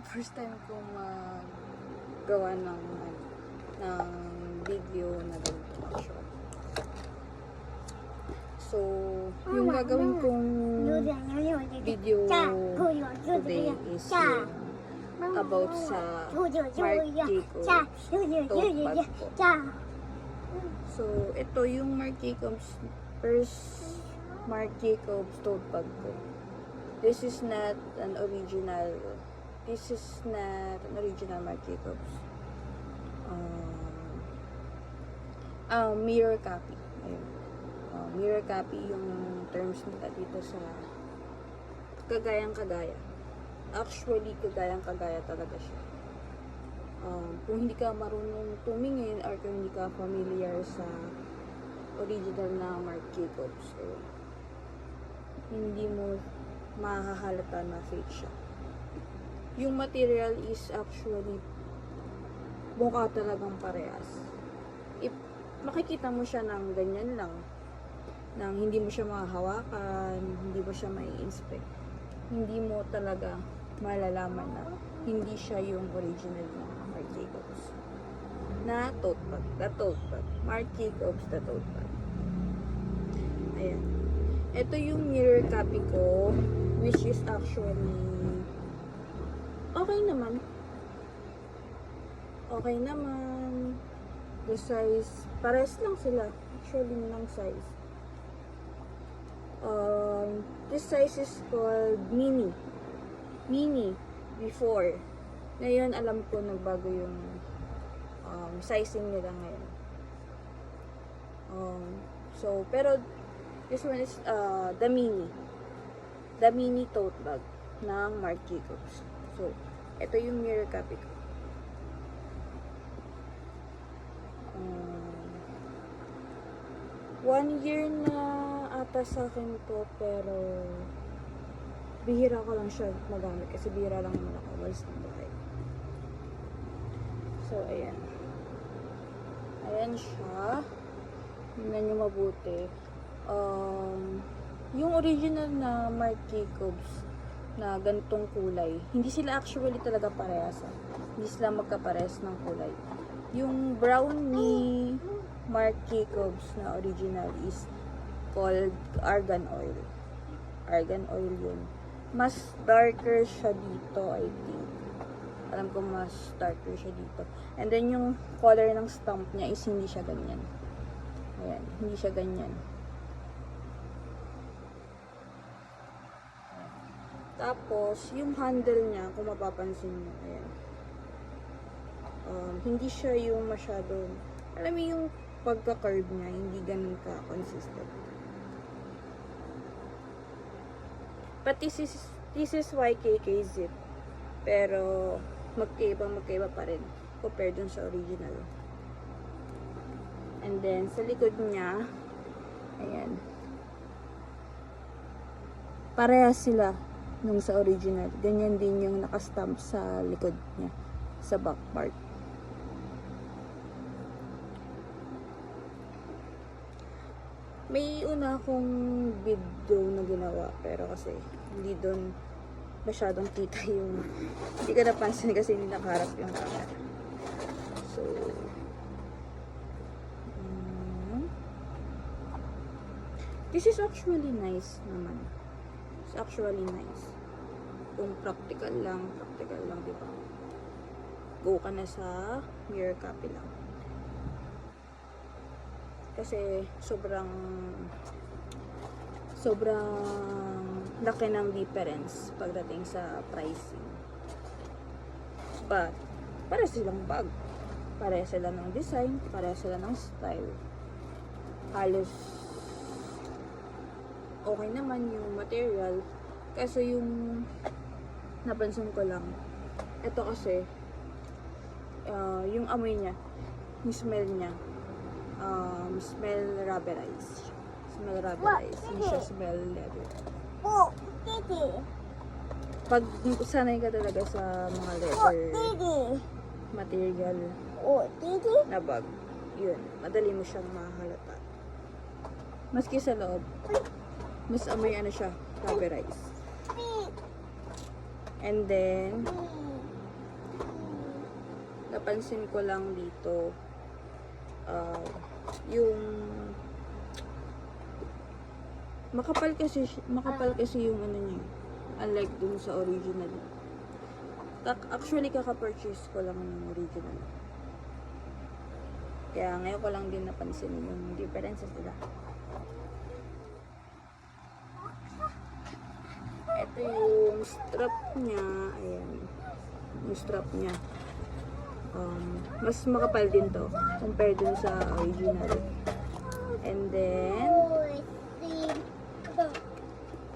first time kong gawa ng video na ganito actually. So, yung gagawin kong video today is yung about sa Marc Jacobs tote bag ko. So, ito yung Marc Jacobs first Marc Jacobs tote bag ko. This is not an original Marc Jacobs. Mirror copy. Ayun. Mirror copy yung terms nila dito sa kagayang-kagaya. Actually, kagayang-kagaya talaga siya. Kung hindi ka marunong tumingin or kung hindi ka familiar sa original na Marc Jacobs, so, hindi mo mahahalata na fake siya. Yung material is actually mukha talagang parehas. If makikita mo siya ng ganyan lang, nang hindi mo siya mahahawakan, hindi mo siya mai-inspect, hindi mo talaga malalaman na hindi siya yung original na Marc Jacobs na tote bag. The tote bag. Marc Jacobs, the tote bag. Ayan. Ito yung mirror copy ko, which is actually okay naman. Okay naman. The size, pares lang sila. Actually, ng size. This size is called mini. Mini before. Ngayon, alam ko nagbago yung sizing nila ngayon. So, pero this one is the mini. The mini tote bag ng Marc Jacobs. So, ito yung mirror copy ko. 1 year na ata sa akin to, pero bihira ko lang siya magamit kasi bihira lang naman ako walis ng bahay. So, ayan. Ayan siya. Tingnan nyo mabuti. Yung original na Marc Jacobs na ganitong kulay, hindi sila actually talaga parehas. Hindi sila magkaparehas ng kulay. Yung brown ni Marc Jacobs na original is called argan oil. Argan oil yun. Mas darker siya dito, I think. Alam ko mas darker siya dito. And then yung color ng stamp niya is hindi siya ganyan. Ayan, hindi siya ganyan. Tapos, yung handle niya, kung mapapansin mo, ayan. Hindi siya yung masyadong, alam mo yung pagka-curve niya, hindi ganun ka-consistent. But this is YKK zip. Pero, magkaiba pa rin compared dun sa original. And then, sa likod niya, ayan. Parehas sila nung sa original. Ganyan din yung nakastamp sa likod niya, sa back part. May una akong video na ginawa, pero kasi hindi doon masyadong kita yung, hindi ka napansin kasi hindi nakaharap yung camera. So, this is actually nice naman. It's actually nice. Kung practical lang, di ba? Go ka na sa mirror copy lang. Kasi sobrang laki ng difference pagdating sa pricing. But, para silang bag. Para sila ng design, para sila ng style. Halos okay naman yung material. Kasi yung napansin ko lang, ito kasi yung amoy niya, yung smell niya, smell rubberized. Smell rubberized. Hindi siya smell leather. Oh, Titi. Pag sanay ka talaga sa mga leather material na bag, yun, madali mo siyang mahalata. Maski sa loob, mas amoy ano siya, rubberized. And then, napansin ko lang dito, yung makapal kasi yung ano niya, unlike dun sa original. Actually, kaka-purchase ko lang yung original. Kaya ngayon ko lang din napansin yung differences nila. Ito yung strap niya. Ayan. Yung strap niya. Mas makapal din to compared dun sa original. And then,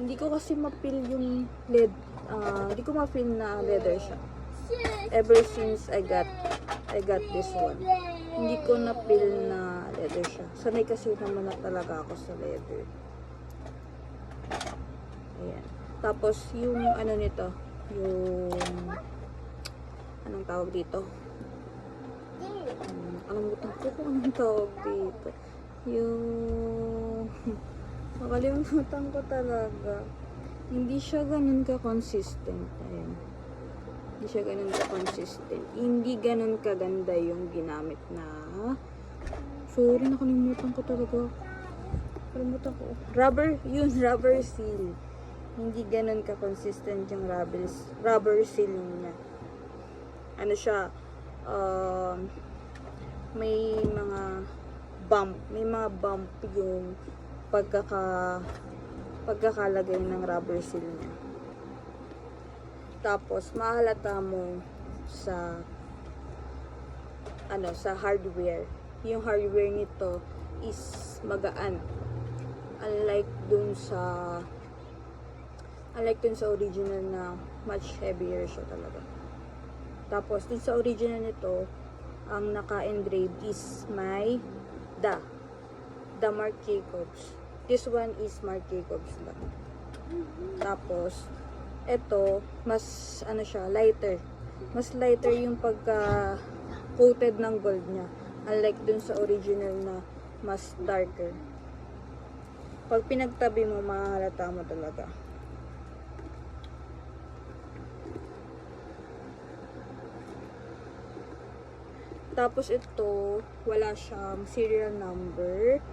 hindi ko kasi ma-feel yung hindi ko ma-feel na leather siya. Ever since I got this one, hindi ko na-feel na leather siya. Sanay kasi naman na talaga ako sa leather. Ayan. Tapos, yung ano nito, yung anong tawag dito? Anong tawag dito? Yung nakalimutan ko talaga. Hindi siya ganun ka-consistent. Ayan. Hindi siya ganun ka-consistent. Hindi ganun kaganda yung ginamit na sorry, nakalimutan ko talaga. Nakalimutan ko. Rubber seal. Hindi ganun ka-consistent yung rubber seal niya. Ano siya, may mga bump yung pagkakalagay ng rubber seal niya. Tapos mahalata mo sa hardware. Yung hardware nito is magaan. Unlike dun sa original na much heavier siya talaga. Tapos dun sa original nito, ang naka-engrave is may the Marc Jacobs. This one is Marc Jacobs lang. Tapos ito, mas siya, lighter. Mas lighter yung pagka-coated ng gold niya. Unlike dun sa original na mas darker. Pag pinagtabi mo, mahalata mo talaga. Tapos ito, wala siyang serial number.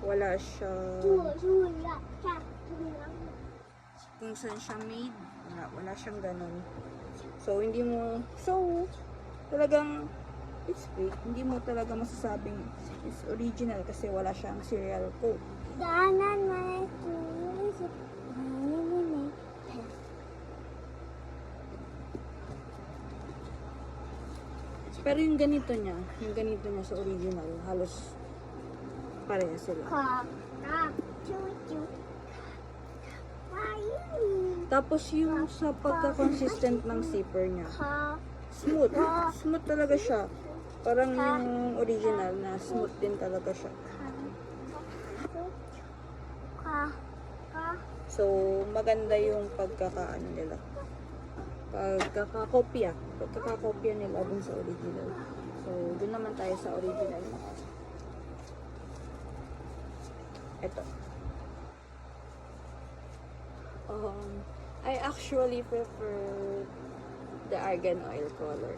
Wala siyang kung saan siya made. Wala siyang ganun. So, talagang it's fake. Hindi mo talaga masasabing it's original kasi wala siyang serial code. Pero yung ganito niya sa original, halos pareha sila. Tapos yung sa pagka-consistent ng zipper niya, smooth talaga siya. Parang yung original na smooth din talaga siya. So, maganda yung pagkakaano nila. Pagkakakopya nila dun sa original. So, dun naman tayo sa original. Ito. I actually prefer the argan oil color.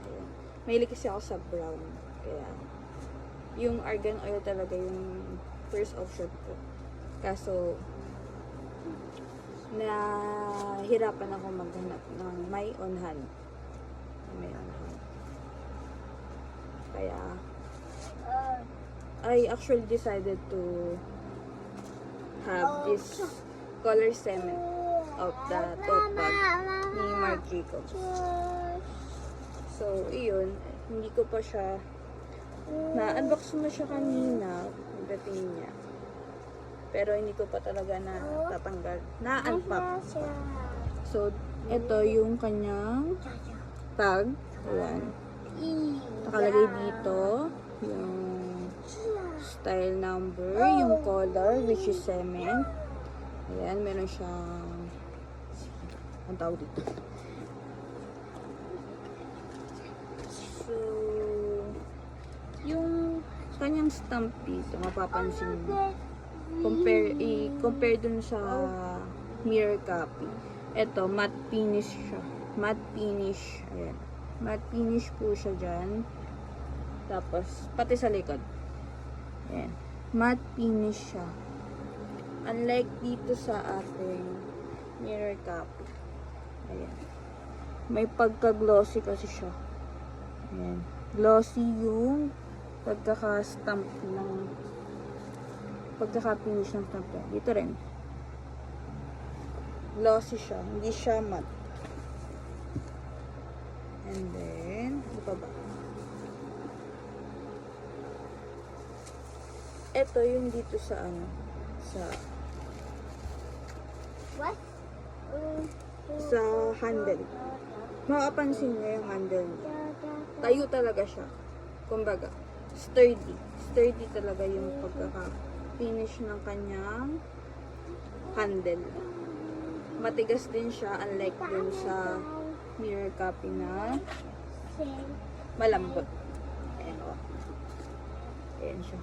Ayan. Mahilig kasi ako sa brown. Kaya, yung argan oil talaga yung first option ko. Kaso, nahirapan ako maghanap ng may on hand. Kaya, I actually decided to have this color cement of the tote bag ni Marc Jacobs. So, iyon, hindi ko pa siya na-unbox mo siya kanina pagdating niya. Pero hindi ko pa talaga natatanggal. Na-unpack. So, ito yung kanyang tag. Ayan. Nakalagay dito yung style number, yung color, which is cement. Ayan, meron siyang ang tawag dito. So, yung kanyang stamp dito, mapapansin mo. Compare dun sa mirror copy. Ito, matte finish siya. Matte finish. Ayan. Matte finish po siya dyan. Tapos, pati sa likod. Ayan. Matte finish siya. Unlike dito sa ating mirror copy. Ayan. May pagka-glossy kasi siya. Ayan. Glossy yung pagkaka-stamp ng pagkaka-finish ng stamp. Dito rin. Glossy siya. Hindi siya matte. And then, ano pa ba? Ito yung dito sa ano, What? sa handle. Makapansin niya yung handle niya. Tayo talaga siya. Kumbaga, sturdy. Sturdy talaga yung pagkaka-finish ng kanyang handle. Matigas din siya, unlike dun sa mirror copy na malambot. Ayan o. Ayan siya.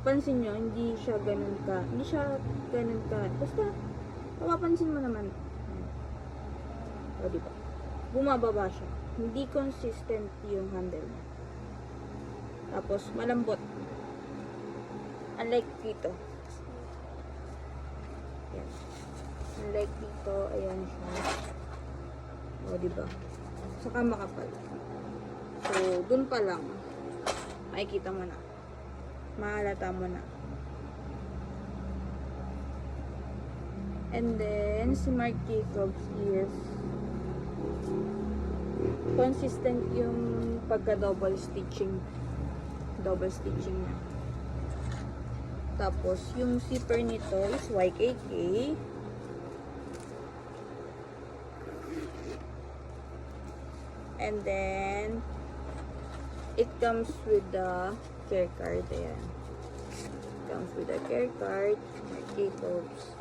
Pansin nyo, hindi siya ganun ka. Basta, mapapansin mo naman. O, diba? Bumababa siya. Hindi consistent yung handle niya. Tapos, malambot. Unlike dito. Ayan. Unlike dito, ayan siya. O, diba? Saka makapal. So, dun pa lang, makikita mo na. Mahalata mo na. And then, si Marc Jacobs is consistent yung pagka-double stitching. Double stitching niya. Tapos, yung zipper nito is YKK. And then, it comes with the care card. Ayan. It comes with the care card. Marc Jacobs.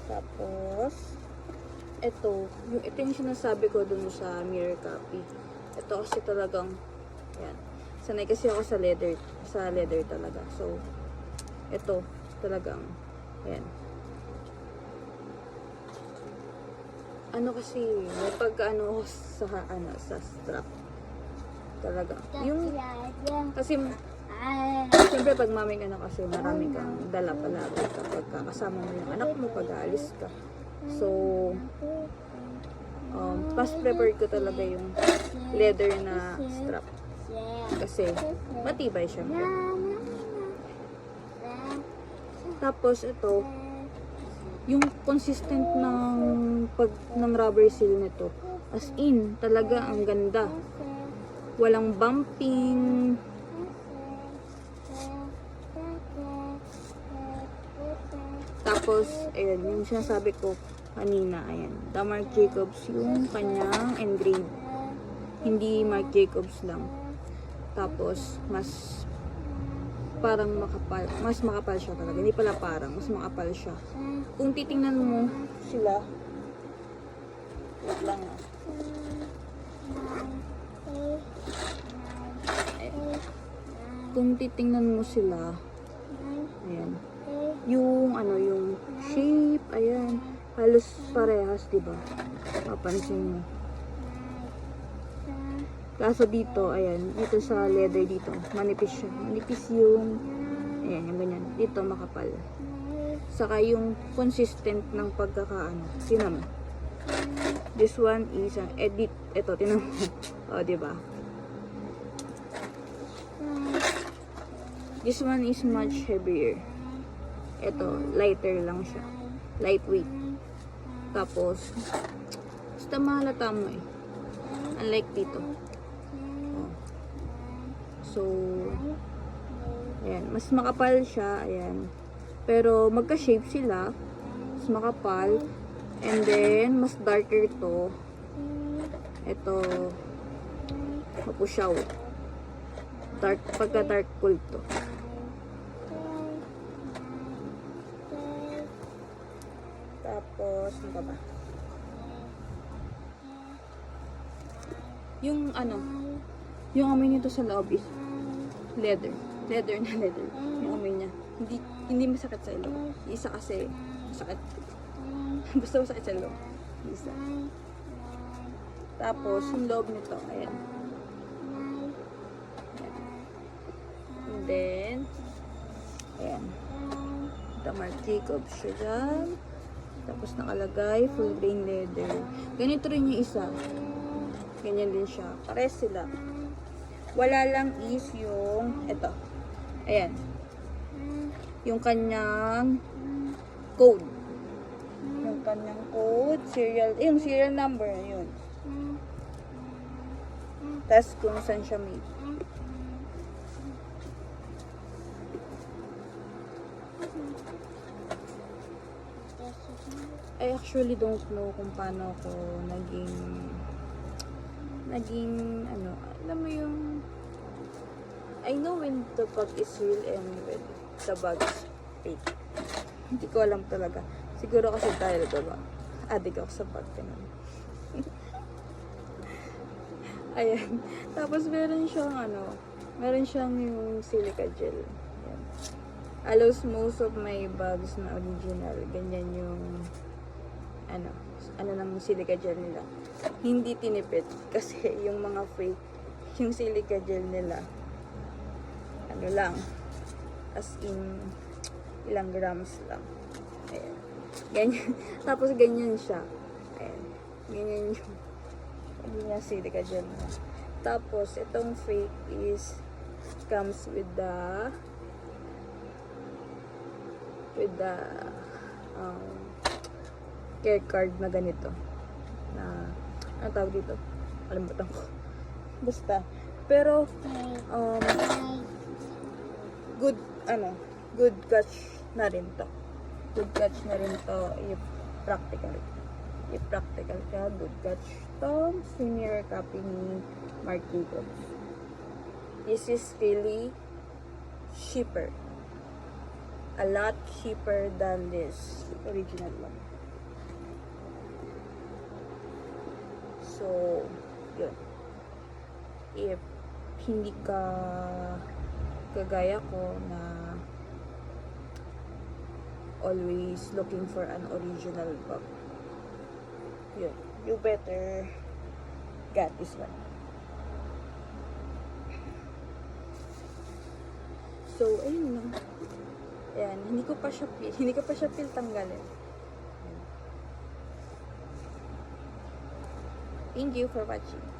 Tapos, ito yung sinasabi ko dun sa mirror copy. Ito kasi talagang, yan. Sanay kasi ako sa leather talaga. So, ito talagang, yan. Ano kasi, may pagkaano sa strap. Talaga. Yung, kasi, siyempre pag maming ano kasi, marami kang dala palagi kapag kasama mo yung anak mo pag aalis ka. So, mas prefer ko talaga yung leather na strap. Kasi, matibay siya. Tapos, ito, yung consistent ng rubber seal nito, as in, talaga ang ganda. Walang bumping. Tapos, ayun, yung sinasabi ko kanina, ayan, the Marc Jacobs yung kanyang engraved. Hindi Marc Jacobs lang. Tapos, mas makapal siya talaga. Hindi pala parang, mas makapal siya. Kung titingnan mo sila, wait lang ah. Kung titingnan mo sila, ayan, yung shape, ayan, halos parehas, diba? Mapansin mo. Kaso dito, ayan, dito sa leather dito, manipis siya. Manipis yung, ayan, yung ganyan. Dito, makapal. Saka yung consistent ng pagkakaano. Tinan mo. This one is an edit. Ito, tinan mo. O, diba? This one is much heavier. Ito, lighter lang siya. Lightweight. Tapos, basta mahalata mo eh. Unlike dito. So, ayan. Mas makapal siya. Ayan. Pero, magka-shape sila. Mas makapal. And then, mas darker to. Ito, mapusyaw. Pagka-dark cool to. Tapos, ano ba? Yung yung amoy nito sa loob is leather. Leather na leather. Yung amoy niya. Hindi masakit sa ilong. Isa kasi, masakit. Basta masakit sa loob. Isa. Tapos, yung loob nito, ayan. And then, ayan. Ito, Marc Jacobs siya dyan. Tapos, nakalagay, full grain leather. Ganito rin yung isa. Ganyan din siya. Pares sila. Wala lang is yung, ito. Ayan. Yung kanyang code. Yung kanyang code, yung serial number, yun. Tapos kung saan siya made. I actually don't know kung paano ako naging, ano, alam mo yung, I know when the bag is real and when the bag is fake. Hindi ko alam talaga. Siguro kasi dahil, diba, adik ako sa bag, ganun. Ayan. Tapos meron siyang yung silica gel. Ayan. Allows most of my bags na original. Ganyan yung, ano ng silica gel nila. Hindi tinipid. Kasi yung mga fake, yung silica gel nila, ano lang, as in, ilang grams lang. Ayan. Ganyan. Tapos ganyan siya. Ayan. Ganyan yung niya silica gel na. Tapos, itong fake is comes with the care card na ganito. Na, ano tawag dito? Kalimutan ko. Basta. Pero, good catch na rin to. Good catch na rin to. I-practical ka. Good catch to. Senior copy ni Marc Jacobs. This is really cheaper. A lot cheaper than this original one. So, yun. If hindi ka kagaya ko na always looking for an original bag, yun, you better get this one. So, ayun lang. Ayan, hindi ko pa siya feel tanggalin. Thank you for watching.